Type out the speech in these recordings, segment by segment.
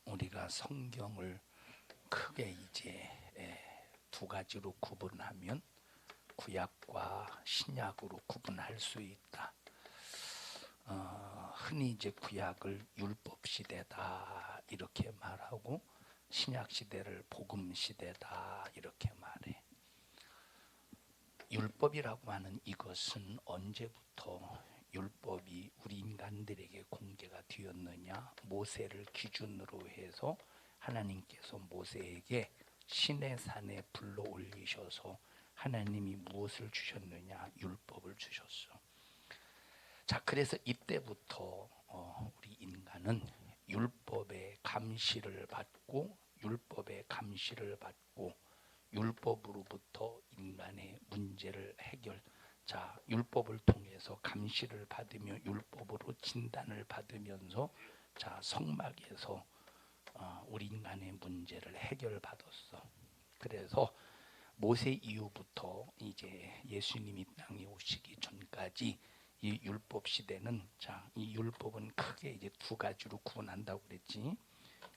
우리가 성경을 크게 이제 두 가지로 구분하면 구약과 신약으로 구분할 수 있다. 흔히 이제 구약을 율법 시대다 이렇게 말하고 신약 시대를 복음 시대다 이렇게 말해. 율법이라고 하는 이것은 언제부터 율법이 우리 인간들에게 공개가 되었느냐? 모세를 기준으로 해서 하나님께서 모세에게 시내 산에 불러 올리셔서 하나님이 무엇을 주셨느냐? 율법을 주셨어. 자, 그래서 이때부터 우리 인간은 율법의 감시를 받고 율법으로부터 인간의 문제를 해결. 자, 율법을 통해서 감시를 받으며 율법으로 진단을 받으면서 자, 성막에서 우리 인간의 문제를 해결받았어. 그래서 모세 이후부터 이제 예수님이 땅에 오시기 전까지 이 율법 시대는, 자, 이 율법은 크게 이제 두 가지로 구분한다고 그랬지.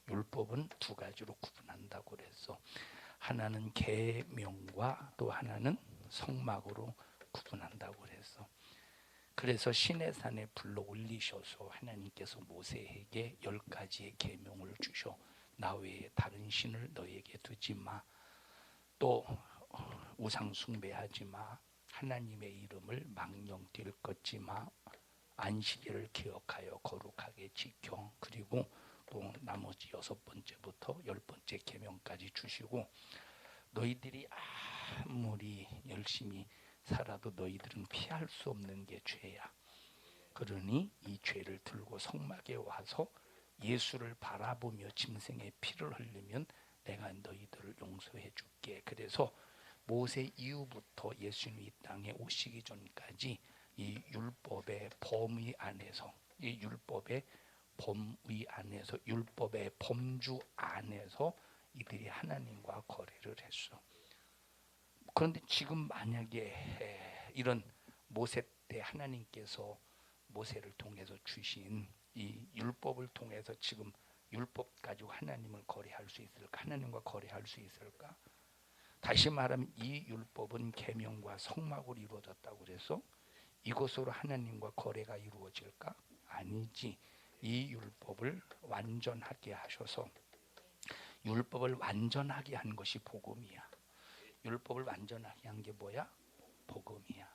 율법은 두 가지로 구분한다고 그랬어. 하나는 계명과 또 하나는 성막으로 구분한다고 그랬어. 그래서 시내산에 불러 올리셔서 하나님께서 모세에게 10가지의 계명을 주셔. 나 외에 다른 신을 너에게 두지 마. 또 우상 숭배하지 마. 하나님의 이름을 망령 들끓지 마. 안식일을 기억하여 거룩하게 지켜. 그리고 또 나머지 6번째부터 10번째 계명까지 주시고, 너희들이 아무리 열심히 살아도 너희들은 피할 수 없는 게 죄야. 그러니 이 죄를 들고 성막에 와서 예수를 바라보며 짐승의 피를 흘리면 내가 너희들을 용서해 줄게. 그래서 모세 이후부터 예수님이 이 땅에 오시기 전까지 이 율법의 범위 안에서, 이 율법의 범위 안에서, 율법의 범주 안에서 이들이 하나님과 거래를 했어. 그런데 지금 만약에 이런 모세 때 하나님께서 모세를 통해서 주신 이 율법을 통해서 지금 율법 가지고 하나님을 거래할 수 있을까? 하나님과 거래할 수 있을까? 다시 말하면 이 율법은 계명과 성막으로 이루어졌다고 그래서 이것으로 하나님과 거래가 이루어질까? 아니지. 이 율법을 완전하게 하셔서, 율법을 완전하게 한 것이 복음이야. 율법을 완전하게 한 게 뭐야? 복음이야.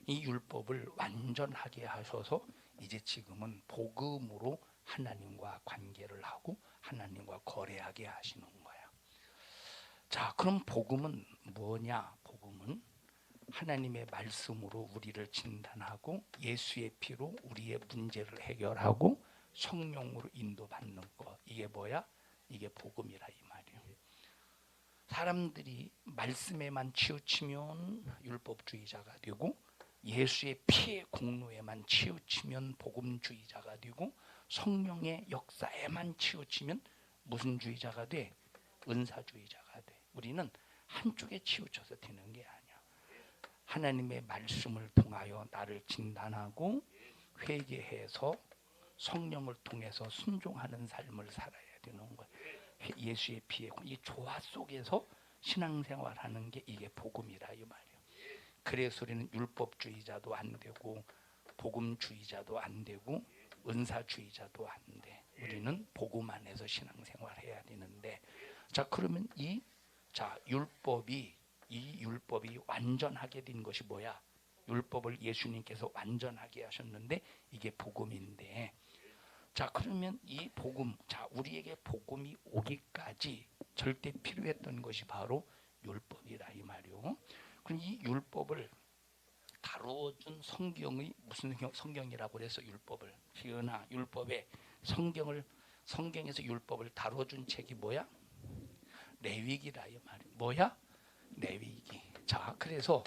이 율법을 완전하게 하셔서 이제 지금은 복음으로 하나님과 관계를 하고 하나님과 거래하게 하시는 거야. 자, 그럼 복음은 뭐냐? 복음은 하나님의 말씀으로 우리를 진단하고 예수의 피로 우리의 문제를 해결하고 성령으로 인도받는 거. 이게 뭐야? 이게 복음이라 이 말이에요. 사람들이 말씀에만 치우치면 율법주의자가 되고, 예수의 피의 공로에만 치우치면 복음주의자가 되고, 성령의 역사에만 치우치면 무슨 주의자가 돼? 은사주의자가 돼. 우리는 한쪽에 치우쳐서 되는 게 아니야. 하나님의 말씀을 통하여 나를 진단하고 회개해서 성령을 통해서 순종하는 삶을 살아야 되는 거야. 예수의 피에 이 조화 속에서 신앙생활하는 게 이게 복음이라 이 말이에요. 그래서 우리는 율법주의자도 안 되고 복음주의자도 안 되고 은사주의자도 안 돼. 우리는 복음 안에서 신앙생활해야 되는데, 자, 그러면 이 율법이 완전하게 된 것이 뭐야? 율법을 예수님께서 완전하게 하셨는데 이게 복음인데, 자, 그러면 이 복음, 자, 우리에게 복음이 오기까지 절대 필요했던 것이 바로 율법이라 이 말이요. 그럼 이 율법을 다뤄준 성경의 무슨 성경이라고 그래서 율법을, 희은아, 율법의 성경에서 율법을 다뤄준 책이 뭐야? 레위기라 이 말이에요. 뭐야? 레위기. 자, 그래서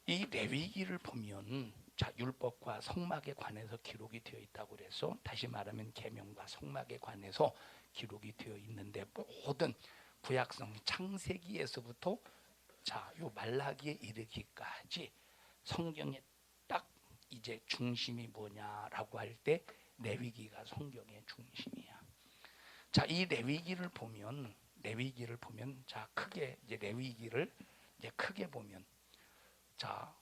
이 레위기를 보면, 자, 율법과 성막에 관해서 기록이 되어 있다고 그래서, 다시 말하면 계명과 성막에 관해서 기록이 되어 있는데, 모든 구약성 창세기에서부터 자, 요 말라기에 이르기까지 성경의 딱 이제 중심이 뭐냐라고 할 때 레위기가 성경의 중심이야. 자, 이 레위기를 보면 자 크게 이제 레위기를 이제 크게 보면 자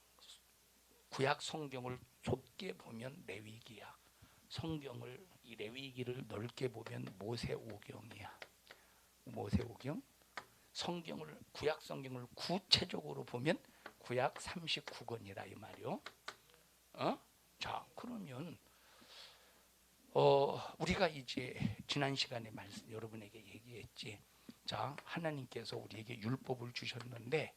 구약 성경을 좁게 보면 레위기야. 성경을 이 레위기를 넓게 보면 모세오경이야. 모세오경. 성경을 구약 성경을 구체적으로 보면 구약 39권이라 이 말이요. 자, 그러면 우리가 이제 지난 시간에 말씀 여러분에게 얘기했지. 자, 하나님께서 우리에게 율법을 주셨는데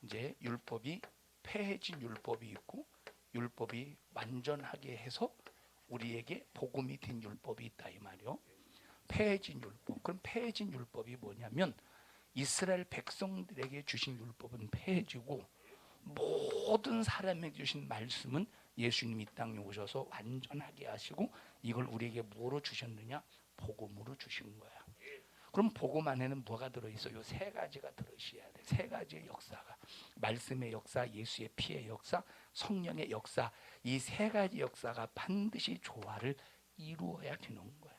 이제 율법이 폐해진 율법이 있고 율법이 완전하게 해서 우리에게 복음이 된 율법이 있다 이 말이요. 폐해진 율법. 그럼 폐해진 율법이 뭐냐면 이스라엘 백성들에게 주신 율법은 폐해지고 모든 사람에게 주신 말씀은 예수님이 이 땅에 오셔서 완전하게 하시고 이걸 우리에게 뭐로 주셨느냐? 복음으로 주신 거야. 그럼 복음 안에는 뭐가 들어있어요? 세 가지가 들어있어야 돼. 세 가지의 역사가. 말씀의 역사, 예수의 피의 역사, 성령의 역사. 이 세 가지 역사가 반드시 조화를 이루어야 되는 거예요.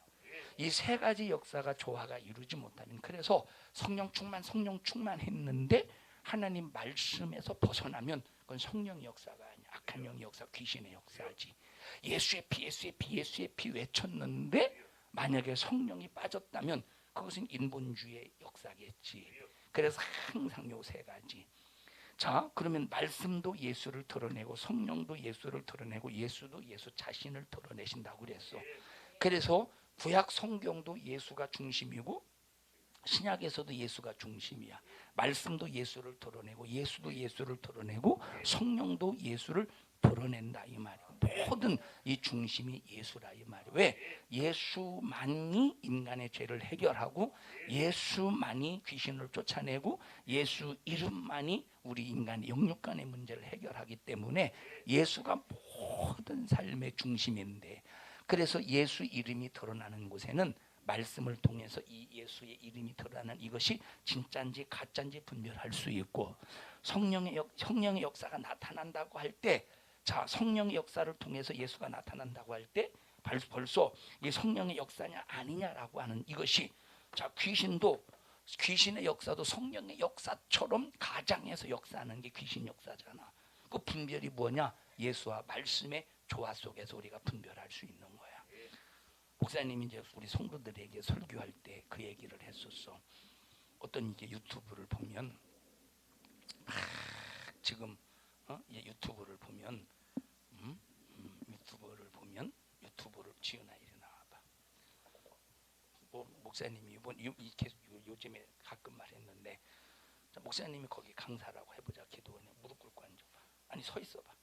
이 세 가지 역사가 조화가 이루지 못하면 그래서 성령 충만 했는데 하나님 말씀에서 벗어나면 그건 성령의 역사가 아니야. 악한 영의 역사, 귀신의 역사지. 예수의 피 외쳤는데 만약에 성령이 빠졌다면 그것은 인본주의의 역사겠지. 그래서 항상 요 세 가지. 자, 그러면 말씀도 예수를 드러내고 성령도 예수를 드러내고 예수도 예수 자신을 드러내신다고 그랬어. 그래서 구약 성경도 예수가 중심이고 신약에서도 예수가 중심이야. 말씀도 예수를 드러내고 예수도 예수를 드러내고 성령도 예수를 드러낸다 이 말이야. 모든 이 중심이 예수라 이 말이야. 왜? 예수만이 인간의 죄를 해결하고 예수만이 귀신을 쫓아내고 예수 이름만이 우리 인간의 영육간의 문제를 해결하기 때문에 예수가 모든 삶의 중심인데 그래서 예수 이름이 드러나는 곳에는 말씀을 통해서 이 예수의 이름이 드러나는 이것이 진짜인지 가짜인지 분별할 수 있고 성령의 역사가 나타난다고 할 때 자 성령의 역사를 통해서 예수가 나타난다고 할 때 벌써 이 성령의 역사냐 아니냐라고 하는 이것이 자 귀신의 역사도 성령의 역사처럼 가장해서 역사하는 게 귀신 역사잖아. 그 분별이 뭐냐? 예수와 말씀의 조화 속에서 우리가 분별할 수 있는 거야. 목사님이 이제 우리 성도들에게 설교할 때 그 얘기를 했었어. 어떤 이제 유튜브를 보면 지금 유튜브를 보면 유튜브를 지은아 이리 나와봐. 목사님이 요즘에 가끔 말했는데 자, 목사님이 거기 강사라고 해보자. 기도원에 무릎 꿇고 앉아봐. 아니 서 있어봐.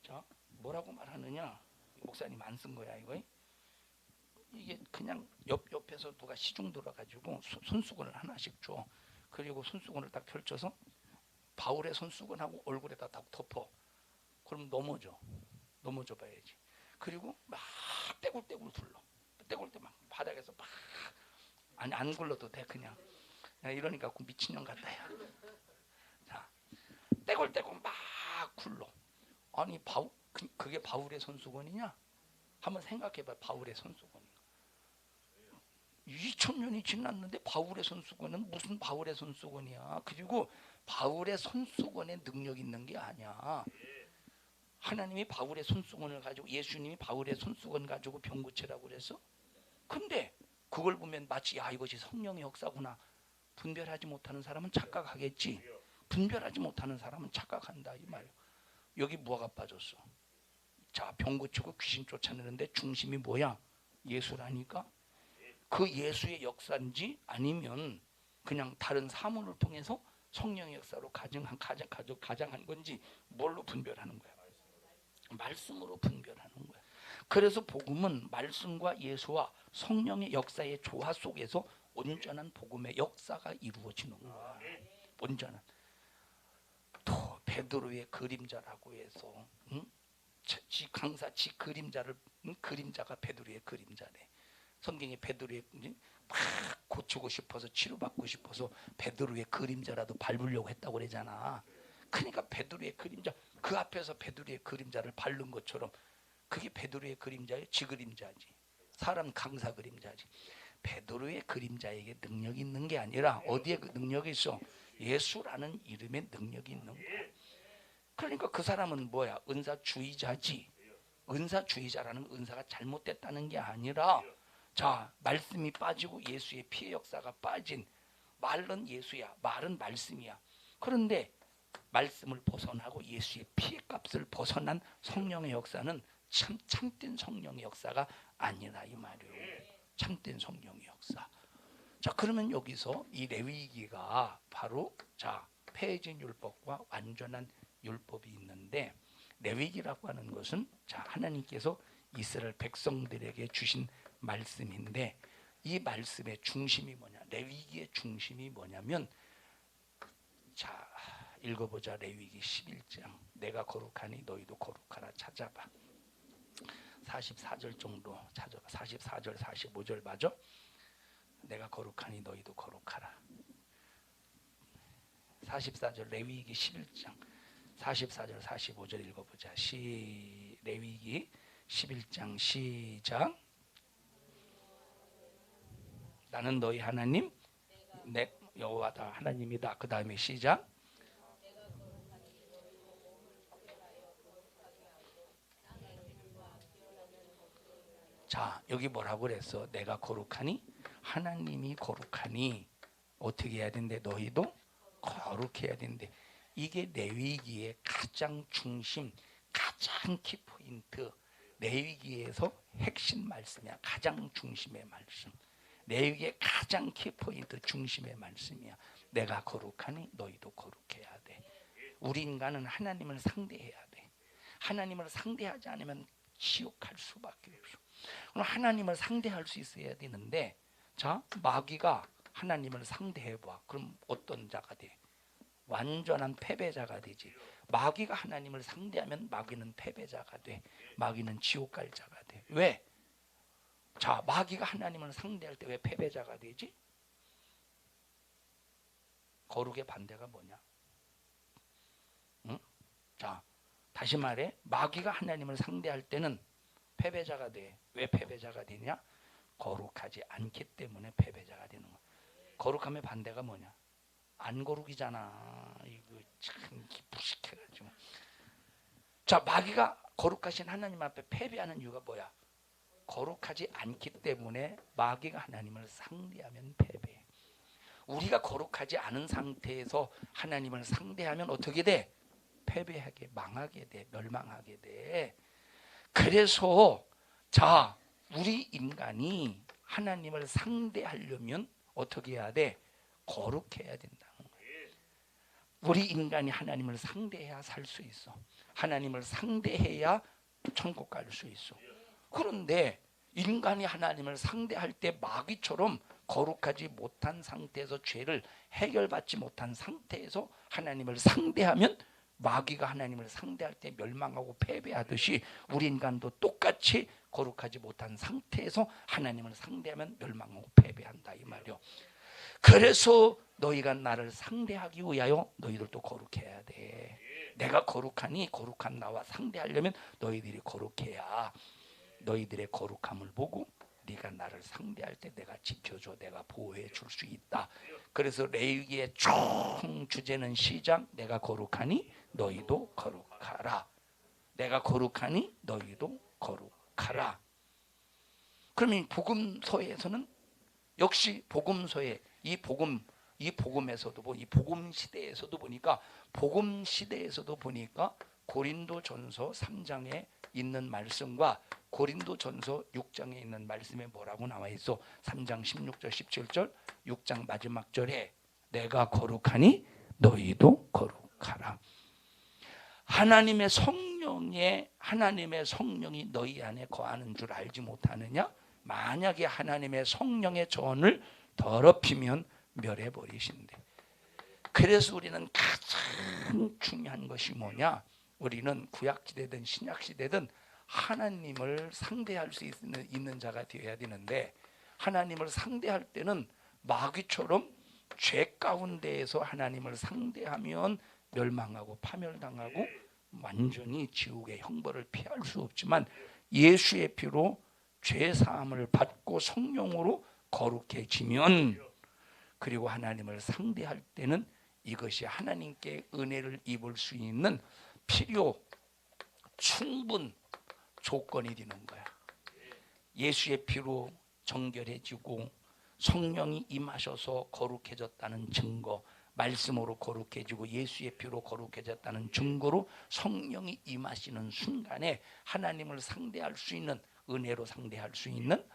자 뭐라고 말하느냐? 목사님 안 쓴 거야 이거. 이게 그냥 옆에서 누가 시중 들어가지고 손수건을 하나씩 줘. 그리고 손수건을 딱 펼쳐서 바울의 손수건하고 얼굴에다 딱 덮어. 그럼 넘어져 봐야지. 그리고 막 떼굴떼굴 굴러. 떼굴떼굴 막 바닥에서 막 아니 안 굴러도 돼 그냥. 이러니까 그 미친년 같다 야. 자 떼굴떼굴 막 굴러. 아니 그게 바울의 손수건이냐? 한번 생각해봐. 바울의 손수건. 2000년이 지났는데 바울의 손수건은 무슨 바울의 손수건이야. 그리고 바울의 손수건에 능력 있는 게 아니야. 하나님이 바울의 손수건을 가지고 예수님이 바울의 손수건 가지고 병 고치라고 그랬어. 근데 그걸 보면 마치 야 이것이 성령의 역사구나. 분별하지 못하는 사람은 착각하겠지. 분별하지 못하는 사람은 착각한다 이 말이야. 여기 뭐가 빠졌어? 자 병 고치고 귀신 쫓아내는데 중심이 뭐야? 예수라니까. 그 예수의 역사인지 아니면 그냥 다른 사문을 통해서 성령의 역사로 가장한 건지 뭘로 분별하는 거야? 말씀으로 분별하는 거야. 그래서 복음은 말씀과 예수와 성령의 역사의 조화 속에서 온전한 복음의 역사가 이루어지는 거야. 온전한. 또 베드로의 그림자라고 해서 지 강사 지 그림자를 그림자가 베드로의 그림자래. 성경에 베드로의 막 고치고 싶어서 치료받고 싶어서 베드로의 그림자라도 밟으려고 했다고 그러잖아. 그러니까 베드로의 그림자 그 앞에서 베드로의 그림자를 밟는 것처럼 그게 베드로의 그림자예요? 지 그림자지. 사람 강사 그림자지. 베드로의 그림자에게 능력이 있는 게 아니라 어디에 그 능력이 있어? 예수라는 이름에 능력이 있는 거야. 그러니까 그 사람은 뭐야? 은사주의자지. 은사주의자라는 은사가 잘못됐다는 게 아니라, 자, 말씀이 빠지고 예수의 피의 역사가 빠진, 말은 예수야, 말은 말씀이야. 그런데 말씀을 벗어나고 예수의 피의 값을 벗어난 성령의 역사는 참된 성령의 역사가 아니라 이 말이에요. 참된 성령의 역사. 자, 그러면 여기서 이 레위기가 바로 자, 폐해진 율법과 완전한 율법이 있는데, 레위기라고 하는 것은 자, 하나님께서 이스라엘 백성들에게 주신 말씀인데, 이 말씀의 중심이 뭐냐? 레위기의 중심이 뭐냐면, 자, 읽어보자. 레위기 11장. 내가 거룩하니 너희도 거룩하라. 찾아봐. 44절 정도 찾아봐. 44절 45절 맞아? 내가 거룩하니 너희도 거룩하라. 44절 레위기 11장 44절 45절 읽어보자. 레위기 11장 시작. 나는 너희 하나님 내 여호와다 하나님이다. 그 다음에 시작. 자, 여기 뭐라고 그랬어? 내가 거룩하니 하나님이 거룩하니 어떻게 해야 된대? 너희도 거룩해야 된대. 이게 레위기의 가장 중심, 가장 키포인트. 레위기에서 핵심 말씀이야. 가장 중심의 말씀. 레위기의 가장 키포인트 중심의 말씀이야. 내가 거룩하니 너희도 거룩해야 돼. 우리 인간은 하나님을 상대해야 돼. 하나님을 상대하지 않으면 지옥 갈 수밖에 없어. 그럼 하나님을 상대할 수 있어야 되는데, 자, 마귀가 하나님을 상대해봐. 그럼 어떤 자가 돼? 완전한 패배자가 되지. 마귀가 하나님을 상대하면 마귀는 패배자가 돼. 마귀는 지옥 갈 자가 돼. 왜? 자, 마귀가 하나님을 상대할 때 왜 패배자가 되지? 거룩의 반대가 뭐냐? 응? 자, 다시 말해, 마귀가 하나님을 상대할 때는 패배자가 돼. 왜 패배자가 되냐? 거룩하지 않기 때문에 패배자가 되는 거야. 거룩함의 반대가 뭐냐? 안 거룩이잖아. 이거 참 무식해가지고. 자, 마귀가 거룩하신 하나님 앞에 패배하는 이유가 뭐야? 거룩하지 않기 때문에 마귀가 하나님을 상대하면 패배. 우리가 거룩하지 않은 상태에서 하나님을 상대하면 어떻게 돼? 패배하게, 망하게 돼, 멸망하게 돼. 그래서 자, 우리 인간이 하나님을 상대하려면 어떻게 해야 돼? 거룩해야 된다는 거예요. 우리 인간이 하나님을 상대해야 살 수 있어. 하나님을 상대해야 천국 갈 수 있어. 그런데 인간이 하나님을 상대할 때 마귀처럼 거룩하지 못한 상태에서 죄를 해결받지 못한 상태에서 하나님을 상대하면 마귀가 하나님을 상대할 때 멸망하고 패배하듯이 우리 인간도 똑같이 거룩하지 못한 상태에서 하나님을 상대하면 멸망하고 패배한다 이 말이요. 그래서 너희가 나를 상대하기 위하여 너희들도 거룩해야 돼. 내가 거룩하니 거룩한 나와 상대하려면 너희들이 거룩해야 너희들의 거룩함을 보고 네가 나를 상대할 때 내가 지켜줘, 내가 보호해 줄 수 있다. 그래서 레위기의 총 주제는 시작. 내가 거룩하니 너희도 거룩하라. 내가 거룩하니 너희도 거룩하라. 그러면 복음서에서는 역시 복음서에 이 복음에서도 이 복음 시대에서도 보니까 고린도전서 3장에 있는 말씀과 고린도전서 6장에 있는 말씀에 뭐라고 나와 있어? 3장 16절 17절 6장 마지막 절에 내가 거룩하니 너희도 거룩하라. 하나님의 성령이 너희 안에 거하는 줄 알지 못하느냐? 만약에 하나님의 성령의 전을 더럽히면 멸해 버리신대. 그래서 우리는 가장 중요한 것이 뭐냐? 우리는 구약시대든 신약시대든 하나님을 상대할 수 있는 자가 되어야 되는데, 하나님을 상대할 때는 마귀처럼 죄 가운데에서 하나님을 상대하면 멸망하고 파멸당하고 완전히 지옥의 형벌을 피할 수 없지만, 예수의 피로 죄 사함을 받고 성령으로 거룩해지면, 그리고 하나님을 상대할 때는 이것이 하나님께 은혜를 입을 수 있는 필요 충분 조건이 되는 거야. 예수의 피로 정결해지고 성령이 임하셔서 거룩해졌다는 증거, 말씀으로 거룩해지고 예수의 피로 거룩해졌다는 증거로 성령이 임하시는 순간에 하나님을 상대할 수 있는, 은혜로 상대할 수 있는,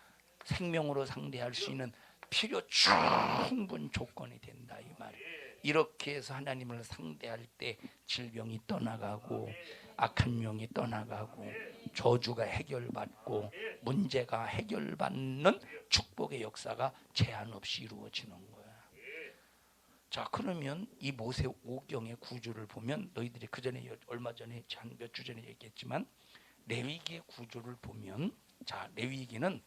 생명으로 상대할 수 있는 필요 충분 조건이 된다 이 말이에요. 이렇게 해서 하나님을 상대할 때 질병이 떠나가고 악한 영이 떠나가고 저주가 해결받고 문제가 해결받는 축복의 역사가 제한 없이 이루어지는 거야. 자, 그러면 이 모세 오경의 구조를 보면, 너희들이 그 전에 얼마 전에 한 몇 주 전에 얘기했지만 레위기의 구조를 보면, 자, 레위기는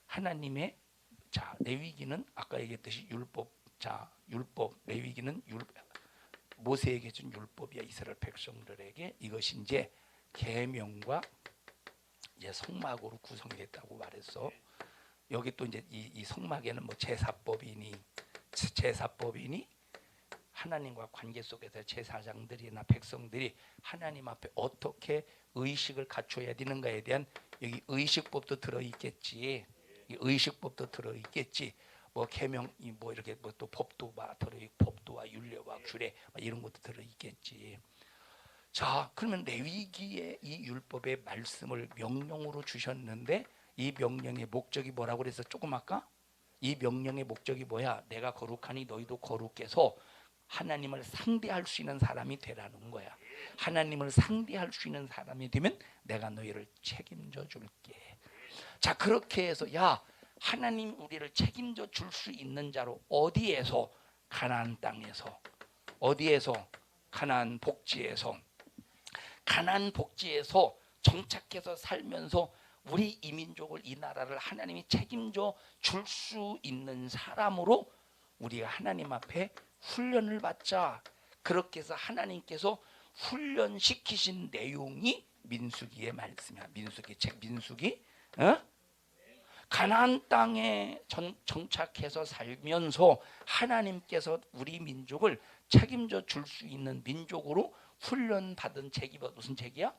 하나님의, 자, 레위기는 아까 얘기했듯이 율법, 자, 율법, 레위기는 모세에게 준 율법이야. 이스라엘 백성들에게. 이것이 이제 계명과 이제 성막으로 구성됐다고 말했어. 여기 또 이제 이 성막에는 뭐 제사법이니 하나님과 관계 속에서 제사장들이나 백성들이 하나님 앞에 어떻게 의식을 갖춰야 되는가에 대한 여기 의식법도 들어있겠지. 의식법도 들어있겠지. 뭐 계명이 뭐 이렇게 뭐 또 법도 들어있고 법도와 율례와 규례 이런 것도 들어있겠지. 자, 그러면 레위기의 이 율법의 말씀을 명령으로 주셨는데 이 명령의 목적이 뭐라고 그래서 조금 아까 이 명령의 목적이 뭐야? 내가 거룩하니 너희도 거룩해서 하나님을 상대할 수 있는 사람이 되라는 거야. 하나님을 상대할 수 있는 사람이 되면 내가 너희를 책임져 줄게. 자, 그렇게 해서 야, 하나님 우리를 책임져 줄 수 있는 자로, 어디에서? 가나안 땅에서. 어디에서? 가나안 복지에서. 가나안 복지에서 정착해서 살면서 우리 이민족을, 이 나라를 하나님이 책임져 줄 수 있는 사람으로 우리가 하나님 앞에 훈련을 받자. 그렇게 해서 하나님께서 훈련시키신 내용이 민수기의 말씀이야. 민수기 책, 민수기. 가나안 땅에 정착해서 살면서 하나님께서 우리 민족을 책임져 줄 수 있는 민족으로 훈련받은 책이 무슨 책이야?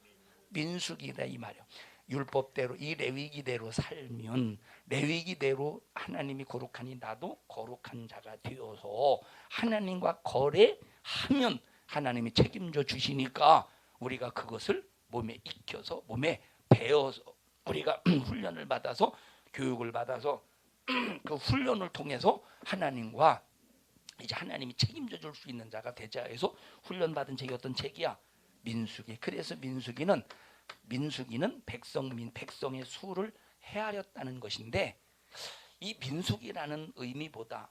민수기다 이 말이야. 율법대로, 이 레위기대로 살면, 레위기대로 하나님이 거룩하니 나도 거룩한 자가 되어서 하나님과 거래하면 하나님이 책임져 주시니까 우리가 그것을 몸에 익혀서, 몸에 배워서, 우리가 훈련을 받아서, 교육을 받아서 그 훈련을 통해서 하나님과 이제 하나님이 책임져 줄 수 있는 자가 되자 해서 훈련받은 책이 어떤 책이야? 민수기. 그래서 민수기는 백성의 수를 헤아렸다는 것인데, 이 민수기라는 의미보다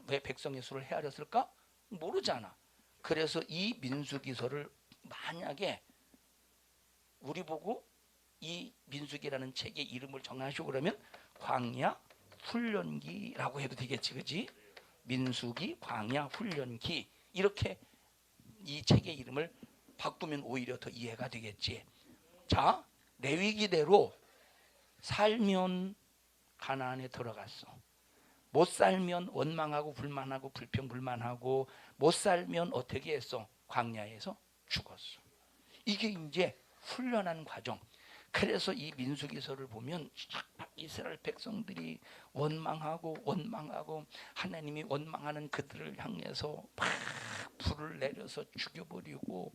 왜 백성의 수를 헤아렸을까? 모르잖아. 그래서 이 민수기서를 만약에 우리 보고 이 민수기라는 책의 이름을 정하시고 그러면 광야 훈련기라고 해도 되겠지, 그지? 민수기, 광야 훈련기, 이렇게 이 책의 이름을 바꾸면 오히려 더 이해가 되겠지. 자, 레위기대로 살면 가나안에 들어갔어. 못 살면 원망하고 불만하고 불평불만하고, 못 살면 어떻게 했어? 광야에서 죽었어. 이게 이제 훈련한 과정. 그래서 이 민수기서를 보면 이스라엘 백성들이 원망하고 하나님이 원망하는 그들을 향해서 막 불을 내려서 죽여버리고,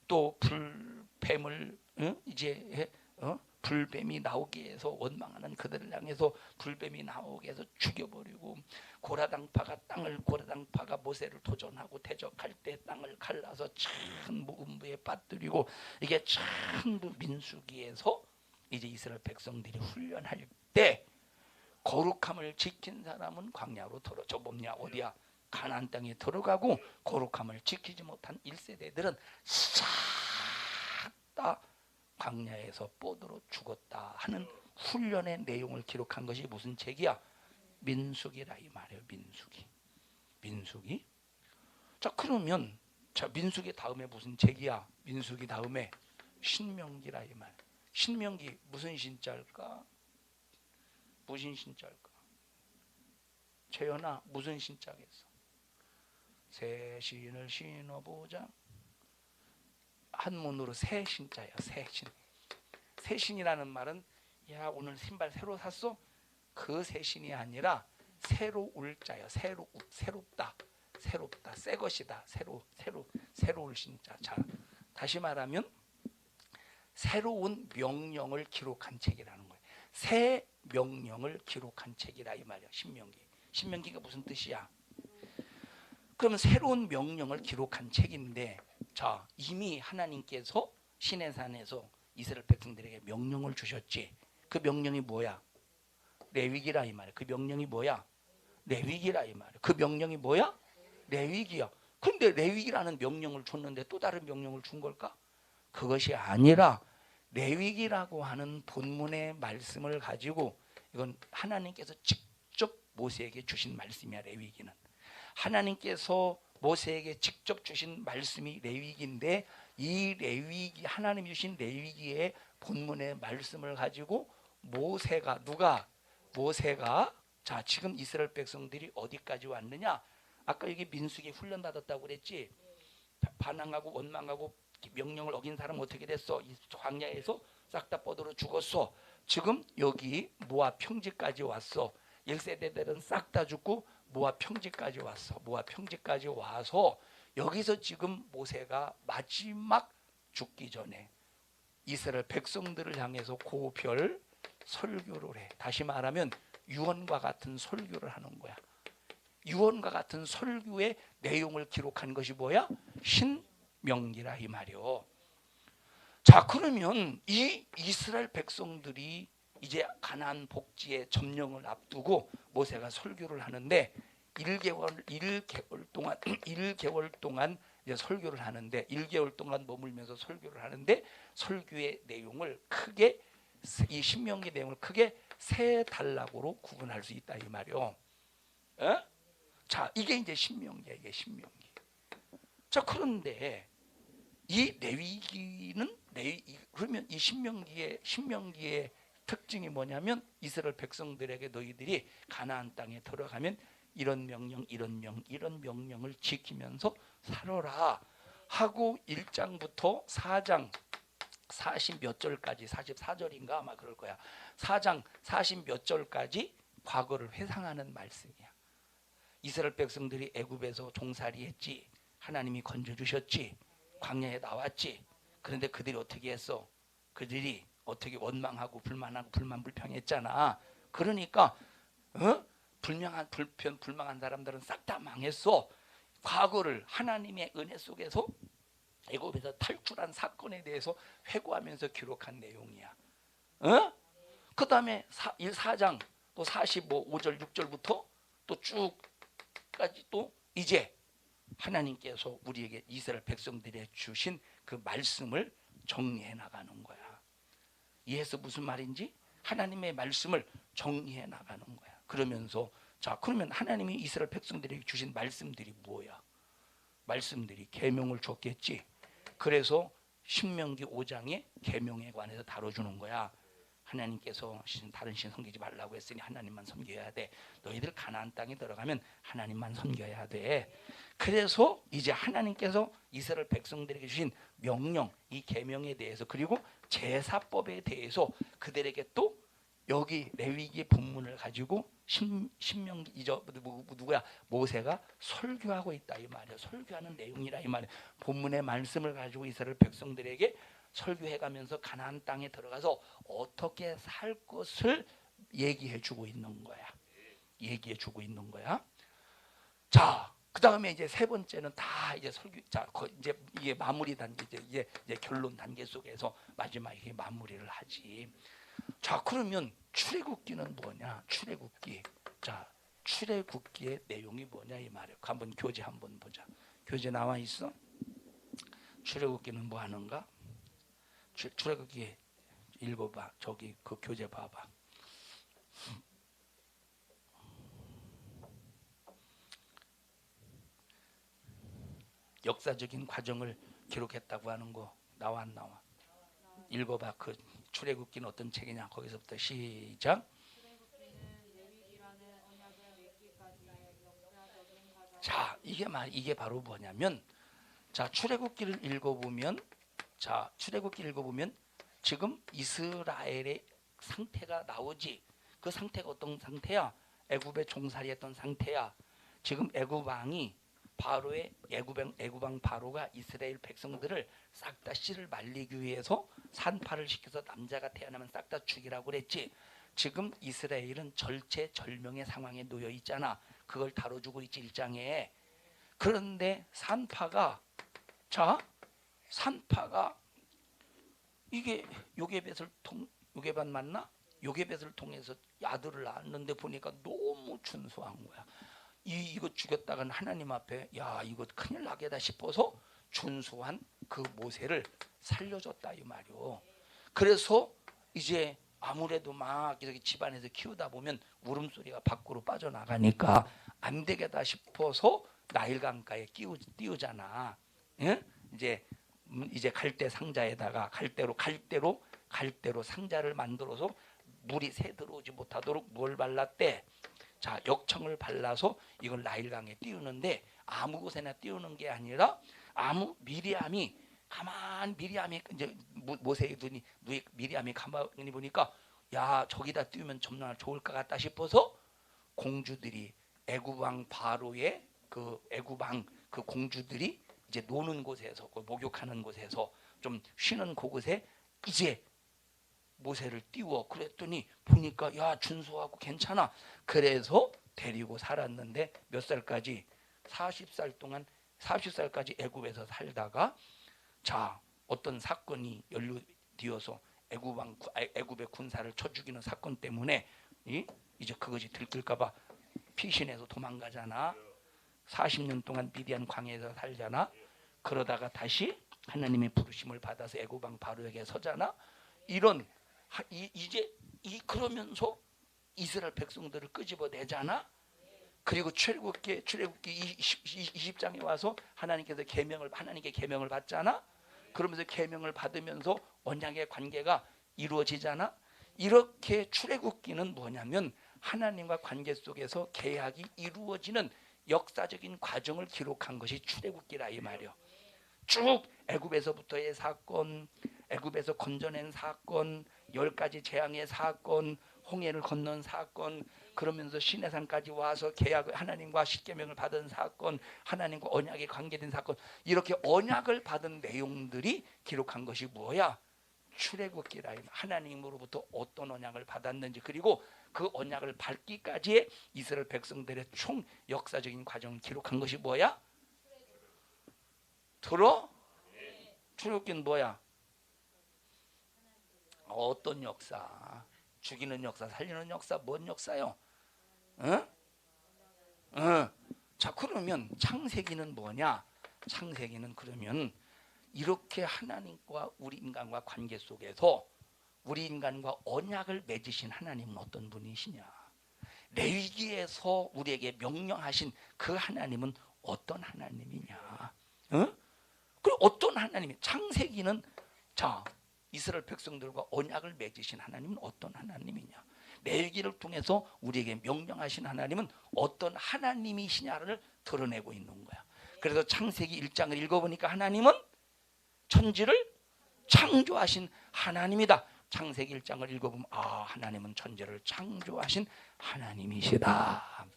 또 불뱀을 불뱀이 나오게 해서, 원망하는 그들을 향해서 불뱀이 나오게 해서 죽여버리고, 고라당파가 모세를 도전하고 대적할 때 땅을 갈라서 전부 음부에 빠뜨리고, 이게 전부 민수기에서 이제 이스라엘 백성들이 훈련할 때 거룩함을 지킨 사람은 광야로 어디야? 가나안 땅에 들어가고, 거룩함을 지키지 못한 1세대들은 싹 다 광야에서 뽀드로 죽었다 하는 훈련의 내용을 기록한 것이 무슨 책이야? 민수기라 이 말이에요. 민수기. 자, 그러면 자, 민수기 다음에 무슨 책이야? 민수기 다음에 신명기라 이 말. 신명기 무슨 신자일까? 무슨 신자일까? 재현아 무슨 신자겠어? 새 신을 신어보자. 한문으로 새 신자야. 새 신. 새 신이라는 말은 야 오늘 신발 새로 샀어? 그 새 신이 아니라 새로울 자야. 새롭다. 새롭다. 새 것이다. 새로울 신자. 자, 다시 말하면 새로운 명령을 기록한 책이라는 거예요. 새 명령을 기록한 책이라 이 말이야. 신명기. 신명기가 무슨 뜻이야? 그러면 새로운 명령을 기록한 책인데, 자 이미 하나님께서 시내산에서 이스라엘 백성들에게 명령을 주셨지. 그 명령이 뭐야? 레위기라 이 말이야. 그 명령이 뭐야? 레위기라 이 말이야. 그 명령이 뭐야? 레위기야. 근데 레위기라는 명령을 줬는데 또 다른 명령을 준 걸까? 그것이 아니라 레위기라고 하는 본문의 말씀을 가지고, 이건 하나님께서 직접 모세에게 주신 말씀이야. 레위기는 하나님께서 모세에게 직접 주신 말씀이 레위기인데, 이 레위기 하나님이 주신 레위기의 본문의 말씀을 가지고 모세가 자 지금 이스라엘 백성들이 어디까지 왔느냐? 아까 여기 민수기 훈련 받았다고 그랬지. 반항하고 원망하고 명령을 어긴 사람 어떻게 됐어? 이 광야에서 싹 다 뻗어로 죽었어. 지금 여기 모압 평지까지 왔어. 1세대들은 싹 다 죽고 모압 평지까지 왔어. 모압 평지까지 와서 여기서 지금 모세가 마지막 죽기 전에 이스라엘 백성들을 향해서 고별 설교를 해. 다시 말하면 유언과 같은 설교를 하는 거야. 유언과 같은 설교의 내용을 기록한 것이 뭐야? 신명기라 이 말이요. 자, 그러면 이 이스라엘 백성들이 이제 가나안 복지의 점령을 앞두고 모세가 설교를 하는데 1개월 동안 이제 설교를 하는데 1개월 동안 머물면서 설교를 하는데, 설교의 내용을 크게, 이 신명기 내용을 크게 세 단락으로 구분할 수 있다 이 말이요. 에? 자, 이게 이제 신명기야. 이게 신명기. 자, 그런데 이 레위기는 그러면 이 신명기의 특징이 뭐냐면, 이스라엘 백성들에게 너희들이 가나안 땅에 들어가면 이런 명령을 지키면서 살아라 하고 1장부터 4장 40 몇 절까지, 44절인가 아마 그럴 거야. 4장 40 몇 절까지 과거를 회상하는 말씀이야. 이스라엘 백성들이 애굽에서 종살이했지. 하나님이 건져주셨지. 광야에 나왔지. 그런데 그들이 어떻게 했어? 그들이 어떻게 원망하고 불평했잖아. 그러니까 불망한 사람들은 싹 다 망했어. 과거를 하나님의 은혜 속에서 애굽에서 탈출한 사건에 대해서 회고하면서 기록한 내용이야. 그 다음에 4장 또 45, 5절, 6절부터 또 쭉까지 또 이제 하나님께서 우리에게 이스라엘 백성들에 주신 그 말씀을 정리해 나가는 거야. 이해해서 무슨 말인지? 하나님의 말씀을 정리해 나가는 거야. 그러면서 자, 그러면 하나님이 이스라엘 백성들에게 주신 말씀들이 뭐야? 말씀들이 계명을 줬겠지. 그래서 신명기 5장에 계명에 관해서 다뤄주는 거야. 하나님께서 다른 신 섬기지 말라고 했으니 하나님만 섬겨야 돼. 너희들 가나안 땅에 들어가면 하나님만 섬겨야 돼. 그래서 이제 하나님께서 이스라엘 백성들에게 주신 명령, 이 계명에 대해서, 그리고 제사법에 대해서 그들에게 또 여기 레위기의 본문을 가지고 신명기 누구야? 모세가 설교하고 있다 이 말이야. 설교하는 내용이라 이 말이야. 본문의 말씀을 가지고 이스라엘 백성들에게 설교해가면서 가나안 땅에 들어가서 어떻게 살 것을 얘기해주고 있는 거야. 얘기해주고 있는 거야. 자, 그 다음에 이제 세 번째는 다 이제 설교. 자, 이제 이게 마무리 단계, 이제 결론 단계 속에서 마지막에 마무리를 하지. 자, 그러면 출애굽기는 뭐냐? 출애굽기. 자, 출애굽기의 내용이 뭐냐 이 말이에요. 한번 교재 한번 보자. 교재 나와 있어? 출애굽기는 뭐 하는가? 출애굽기 읽어봐. 저기 그 교재 봐봐. 역사적인 과정을 기록했다고 하는 거 나와 안 나와? 읽어봐. 그 출애굽기는 어떤 책이냐? 거기서부터 시작. 자, 이게 바로 뭐냐면, 자, 출애굽기를 읽어보면, 지금 이스라엘의 상태가 나오지. 그 상태가 어떤 상태야? 애굽에 종살이했던 상태야. 지금 애굽 왕이 바로의 애굽 왕 바로가 이스라엘 백성들을 싹 다 씨를 말리기 위해서 산파를 시켜서 남자가 태어나면 싹 다 죽이라고 그랬지. 지금 이스라엘은 절체절명의 상황에 놓여 있잖아. 그걸 다뤄주고 있지 1장에. 그런데 산파가 이게 요게반 맞나? 요게벳을 통해서 아들을 낳았는데 보니까 너무 준수한 거야. 이거 죽였다간 하나님 앞에 야 이거 큰일 나겠다 싶어서 준수한 그 모세를 살려줬다 이 말이요. 그래서 이제 아무래도 막 이렇게 집안에서 키우다 보면 울음소리가 밖으로 빠져나가니까 안 되겠다 싶어서 나일강가에 띄우잖아. 예? 이제 갈대 상자에다가 갈대로 상자를 만들어서 물이 새 들어오지 못하도록 뭘 발랐대? 자, 역청을 발라서 이걸 나일강에 띄우는데 아무 곳에나 띄우는 게 아니라 미리암이 이제 모세의 눈이 미리암이 가만히 보니까 야 저기다 띄우면 정말 좋을 것 같다 싶어서 공주들이 애굽 왕 바로의 그 애굽 왕 그 공주들이 이제 노는 곳에서 그 목욕하는 곳에서 좀 쉬는 그곳에 이제 모세를 띄워. 그랬더니 보니까 야 준수하고 괜찮아. 그래서 데리고 살았는데 몇 살까지? 40살까지 애굽에서 살다가 자 어떤 사건이 연루되어서 애굽의 군사를 쳐 죽이는 사건 때문에 이제 그것이 들킬까봐 피신해서 도망가잖아. 40년 동안 미디안 광야에서 살잖아. 그러다가 다시 하나님의 부르심을 받아서 애굽 왕 바로에게 서잖아. 그러면서 이스라엘 백성들을 끄집어내잖아. 그리고 출애굽기 20장에 와서 하나님께 계명을 받잖아. 그러면서 계명을 받으면서 언약의 관계가 이루어지잖아. 이렇게 출애굽기는 뭐냐면 하나님과 관계 속에서 계약이 이루어지는 역사적인 과정을 기록한 것이 출애굽기라 이 말이요. 쭉 애굽에서부터의 사건, 애굽에서 건져낸 사건, 10가지 재앙의 사건, 홍해를 건넌 사건, 그러면서 시내산까지 와서 하나님과 십계명을 받은 사건, 하나님과 언약에 관계된 사건, 이렇게 언약을 받은 내용들이 기록한 것이 뭐야? 출애굽기라. 하나님으로부터 어떤 언약을 받았는지, 그리고 그 언약을 밟기까지의 이스라엘 백성들의 총 역사적인 과정을 기록한 것이 뭐야? 들어? 출애굽기는 뭐야? 어떤 역사? 죽이는 역사, 살리는 역사, 뭔 역사요? 응? 자, 그러면 창세기는 뭐냐? 창세기는 그러면 이렇게 하나님과 우리 인간과 관계 속에서 우리 인간과 언약을 맺으신 하나님은 어떤 분이시냐? 레위기에서 우리에게 명령하신 그 하나님은 어떤 하나님이냐? 그리고 어떤 하나님이? 창세기는 자 이스라엘 백성들과 언약을 맺으신 하나님은 어떤 하나님이냐? 레위기를 통해서 우리에게 명령하신 하나님은 어떤 하나님이시냐를 드러내고 있는 거야. 그래서 창세기 1장을 읽어보니까 하나님은 천지를 창조하신 하나님이다. 창세기 1장을 읽어보면 하나님은 천지를 창조하신 하나님이시다.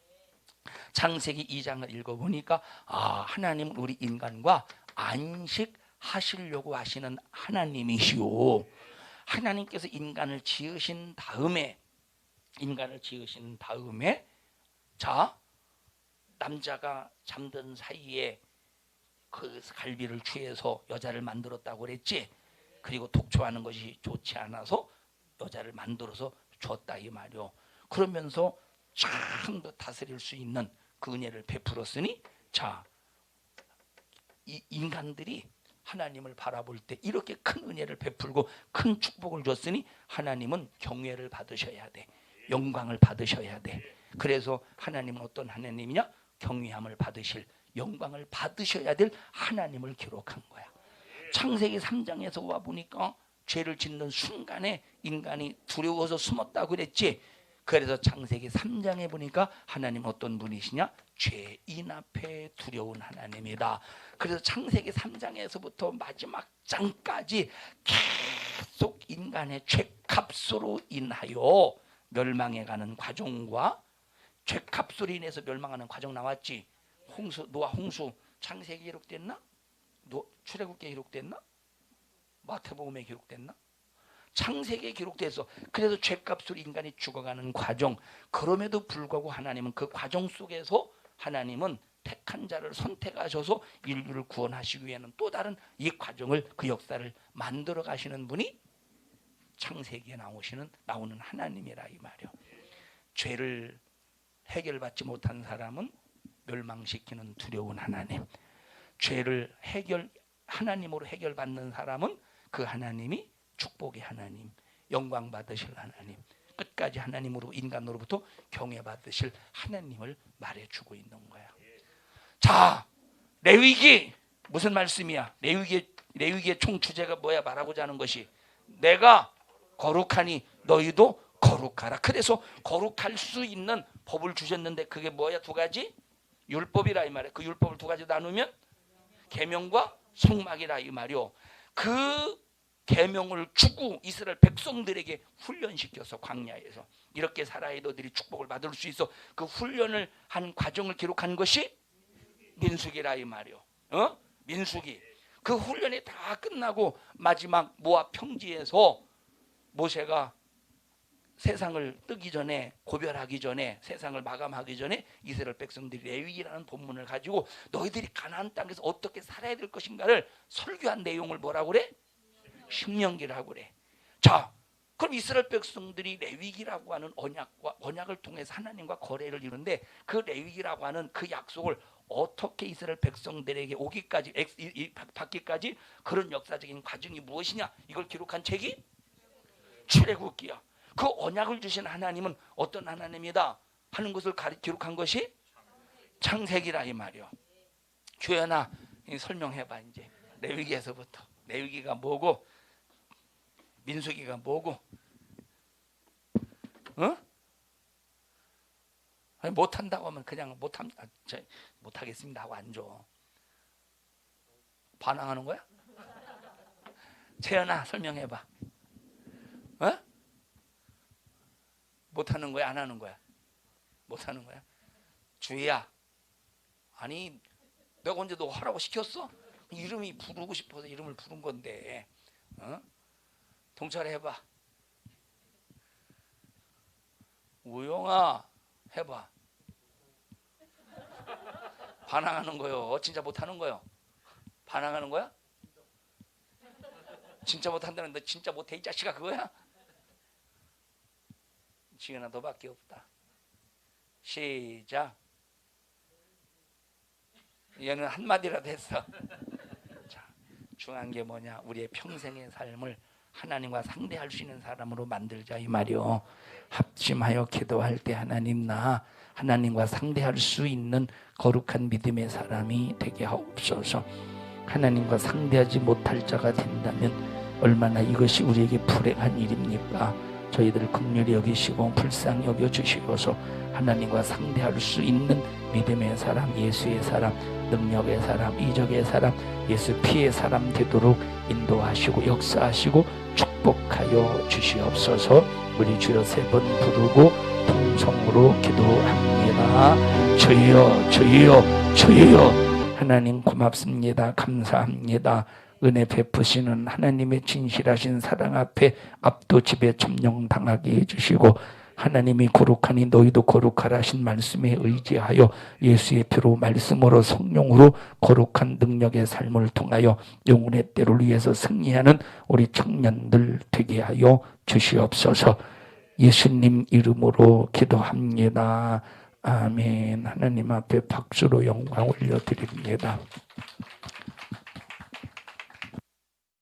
창세기 2장을 읽어보니까 하나님은 우리 인간과 안식하시려고 하시는 하나님이시오. 하나님께서 인간을 지으신 다음에 자 남자가 잠든 사이에 그 갈비를 취해서 여자를 만들었다고 그랬지. 그리고 독초하는 것이 좋지 않아서 여자를 만들어서 줬다 이 말이요. 그러면서 참 더 다스릴 수 있는 그 은혜를 베풀었으니 자 이 인간들이 하나님을 바라볼 때 이렇게 큰 은혜를 베풀고 큰 축복을 줬으니 하나님은 경외를 받으셔야 돼. 영광을 받으셔야 돼. 그래서 하나님은 어떤 하나님이냐? 경외함을 받으실 영광을 받으셔야 될 하나님을 기록한 거야. 창세기 3장에서 와 보니까 죄를 짓는 순간에 인간이 두려워서 숨었다고 그랬지. 그래서 창세기 3장에 보니까 하나님 어떤 분이시냐? 죄인 앞에 두려운 하나님이다. 그래서 창세기 3장에서부터 마지막 장까지 계속 인간의 죄값으로 인하여 멸망해가는 과정과 죄값으로 인해서 멸망하는 과정 나왔지. 노아 홍수 창세기 기록됐나? 출애굽기에 기록됐나? 마태복음에 기록됐나? 창세기에 기록돼서 그래서 죄값으로 인간이 죽어가는 과정. 그럼에도 불구하고 하나님은 그 과정 속에서 하나님은 택한 자를 선택하셔서 인류를 구원하시기 위해는 또 다른 이 과정을 그 역사를 만들어 가시는 분이 창세기에 나오는 하나님이라 이 말이요. 죄를 해결받지 못한 사람은 멸망시키는 두려운 하나님. 죄를 하나님으로 해결받는 사람은 그 하나님이 축복의 하나님, 영광 받으실 하나님, 끝까지 하나님으로 인간으로부터 경외받으실 하나님을 말해주고 있는 거야. 자, 레위기 무슨 말씀이야? 레위기의 총 주제가 뭐야? 말하고자 하는 것이 내가 거룩하니 너희도 거룩하라. 그래서 거룩할 수 있는 법을 주셨는데 그게 뭐야? 두 가지? 율법이라 이 말이야. 그 율법을 두 가지 나누면 계명과 성막이라 이 말이요. 그 계명을 주고 이스라엘 백성들에게 훈련시켜서 광야에서 이렇게 살아야 너희들이 축복을 받을 수 있어. 그 훈련을 한 과정을 기록한 것이 민수기라 이 말이요. 민수기. 그 훈련이 다 끝나고 마지막 모압 평지에서 모세가 세상을 뜨기 전에, 고별하기 전에, 세상을 마감하기 전에 이스라엘 백성들이 레위기라는 본문을 가지고 너희들이 가나안 땅에서 어떻게 살아야 될 것인가를 설교한 내용을 뭐라고 그래? 신명기라고 그래. 자, 그럼 이스라엘 백성들이 레위기라고 하는 언약을 통해서 하나님과 거래를 이루는데 그 레위기라고 하는 그 약속을 어떻게 이스라엘 백성들에게 오기까지 받기까지 그런 역사적인 과정이 무엇이냐? 이걸 기록한 책이 출애굽기야. 그 언약을 주신 하나님은 어떤 하나님이다 하는 것을 기록한 것이 창세기라 이 말이요. 주연아 설명해봐. 이제 레위기에서부터. 레위기가 뭐고 민수기가 뭐고? 아니, 못한다고 하면 그냥 못하겠습니다 하고 앉아. 반항하는 거야? 재현아 설명해봐. 못하는 거야? 안 하는 거야? 못하는 거야? 주희야, 아니 내가 언제 너 하라고 시켰어? 이름이 부르고 싶어서 이름을 부른 건데 동찰해봐. 우영아 해봐. 반항하는 거요? 진짜 못하는 거요? 반항하는 거야? 진짜 못한다는 너 진짜 못해 이 자식아 그거야? 지은아 너밖에 없다. 시작. 얘는 한마디라도 했어. 자, 중요한 게 뭐냐? 우리의 평생의 삶을 하나님과 상대할 수 있는 사람으로 만들자 이 말이요. 합심하여 기도할 때 하나님 나 하나님과 상대할 수 있는 거룩한 믿음의 사람이 되게 하옵소서. 하나님과 상대하지 못할 자가 된다면 얼마나 이것이 우리에게 불행한 일입니까? 저희들 긍휼히 여기시고 불쌍히 여겨 주시어서 하나님과 상대할 수 있는 믿음의 사람, 예수의 사람, 능력의 사람, 이적의 사람, 예수 피의 사람 되도록 인도하시고 역사하시고 축복하여 주시옵소서. 우리 주여 세 번 부르고 통성으로 기도합니다. 주여 주여 주여. 하나님 고맙습니다. 감사합니다. 은혜 베푸시는 하나님의 진실하신 사랑 앞에 압도집에 점령당하게 해주시고 하나님이 거룩하니 너희도 거룩하라 하신 말씀에 의지하여 예수의 피로 말씀으로 성령으로 거룩한 능력의 삶을 통하여 영혼의 때를 위해서 승리하는 우리 청년들 되게 하여 주시옵소서. 예수님 이름으로 기도합니다. 아멘. 하나님 앞에 박수로 영광 올려드립니다.